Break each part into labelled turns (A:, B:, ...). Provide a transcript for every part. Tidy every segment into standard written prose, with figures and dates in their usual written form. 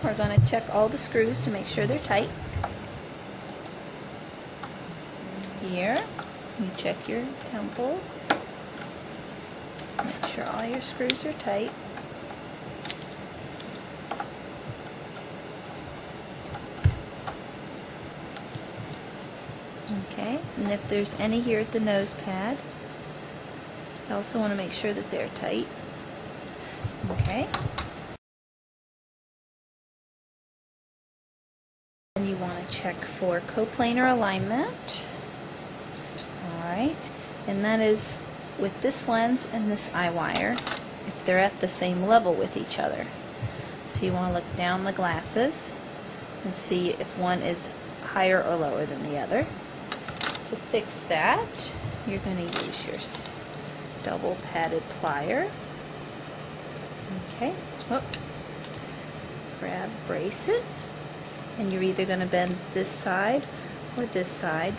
A: we're going to check all the screws to make sure they're tight. Here, you check your temples. Make sure all your screws are tight. Okay, and if there's any here at the nose pad, I also want to make sure that they're tight. Okay. And you want to check for coplanar alignment. Alright, and that is with this lens and this eye wire, if they're at the same level with each other. So you want to look down the glasses and see if one is higher or lower than the other. To fix that, you're going to use your double padded plier. Okay, grab, brace it, and you're either going to bend this side or this side,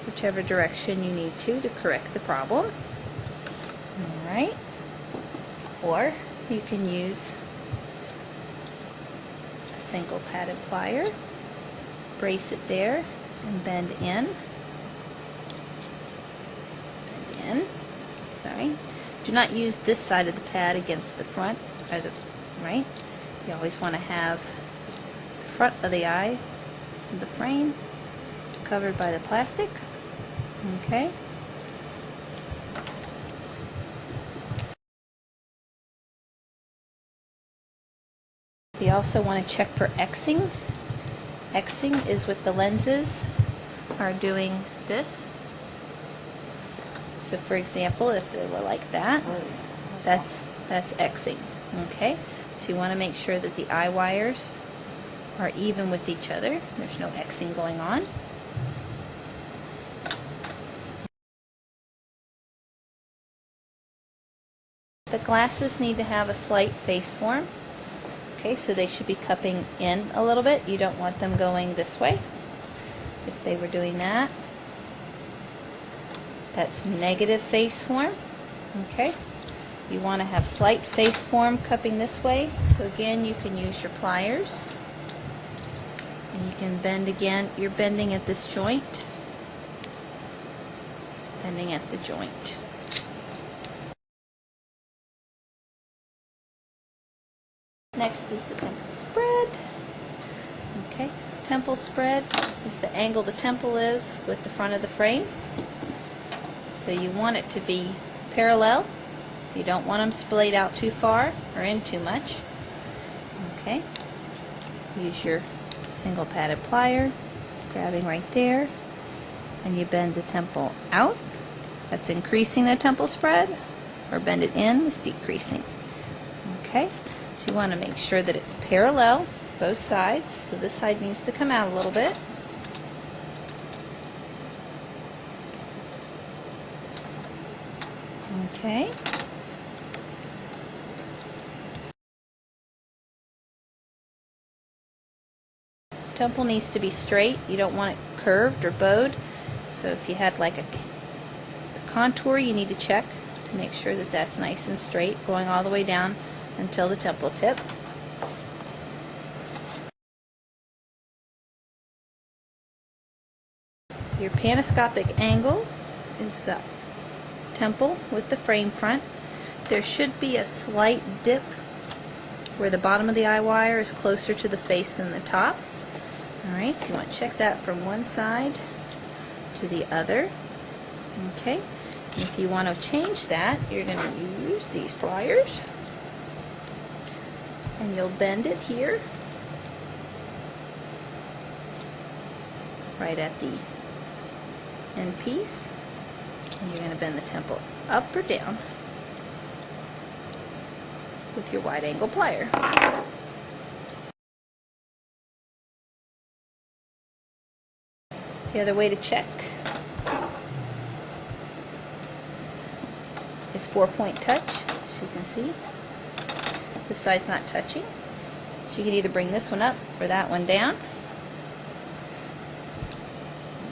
A: whichever direction you need to correct the problem. Alright, or you can use a single padded plier, brace it there, and bend in. Sorry. Do not use this side of the pad against the front, or the right. You always want to have the front of the eye of the frame covered by the plastic. Okay. You also want to check for Xing. Xing is with the lenses are doing this. So for example, if they were like that, that's Xing. Okay? So you want to make sure that the eye wires are even with each other. There's no Xing going on. The glasses need to have a slight face form. Okay, so they should be cupping in a little bit. You don't want them going this way. If they were doing that, that's negative face form. Okay, you want to have slight face form cupping this way. So again, you can use your pliers, and you can bend again. You're bending at this joint, bending at the joint. Next is the temple spread. Okay, temple spread is the angle the temple is with the front of the frame. So you want it to be parallel. You don't want them splayed out too far or in too much. Okay, use your single padded plier, grabbing right there, and you bend the temple out. That's increasing the temple spread, or bend it in, is decreasing. Okay, so you want to make sure that it's parallel, both sides. So this side needs to come out a little bit. Okay. Temple needs to be straight. You don't want it curved or bowed. So if you had like the contour, you need to check to make sure that that's nice and straight, going all the way down until the temple tip. Your panoscopic angle is the temple with the frame front. There should be a slight dip where the bottom of the eye wire is closer to the face than the top. Alright, so you want to check that from one side to the other. Okay, and if you want to change that, you're going to use these pliers, and you'll bend it here, right at the end piece. And you're going to bend the temple up or down with your wide angle plier. The other way to check is 4-point touch. As you can see, this side's not touching. So you can either bring this one up or that one down.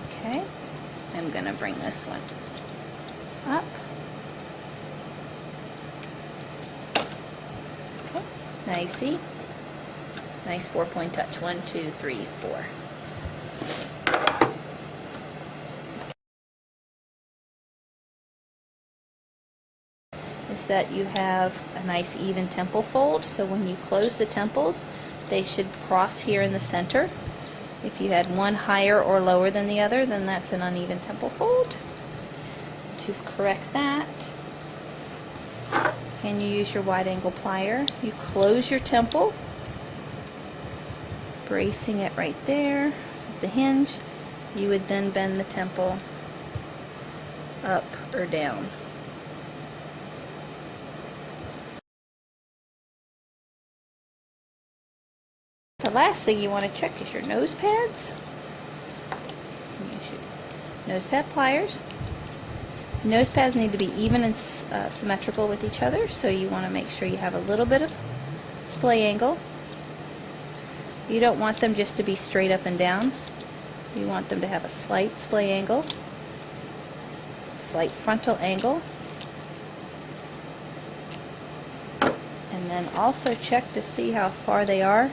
A: Okay, I'm going to bring this one up. Okay, now you see Nice 4-point touch. 1, 2, 3, 4. Is that you have a nice even temple fold, so when you close the temples they should cross here in the center. If you had one higher or lower than the other, then that's an uneven temple fold. To correct that, can you use your wide angle plier? You close your temple, bracing it right there at the hinge. You would then bend the temple up or down. The last thing you want to check is your nose pads. Nose pad pliers. Nose pads need to be even and symmetrical with each other, so you want to make sure you have a little bit of splay angle. You don't want them just to be straight up and down. You want them to have a slight splay angle, a slight frontal angle, and then also check to see how far they are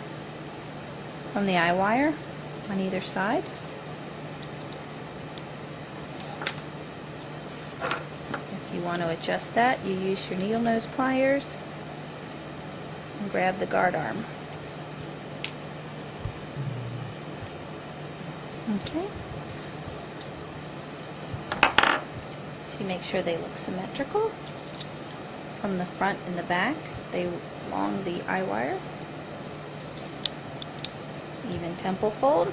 A: from the eye wire on either side. If you want to adjust that, you use your needle nose pliers and grab the guard arm. Okay. So you make sure they look symmetrical from the front and the back. They along the eye wire. Even temple fold.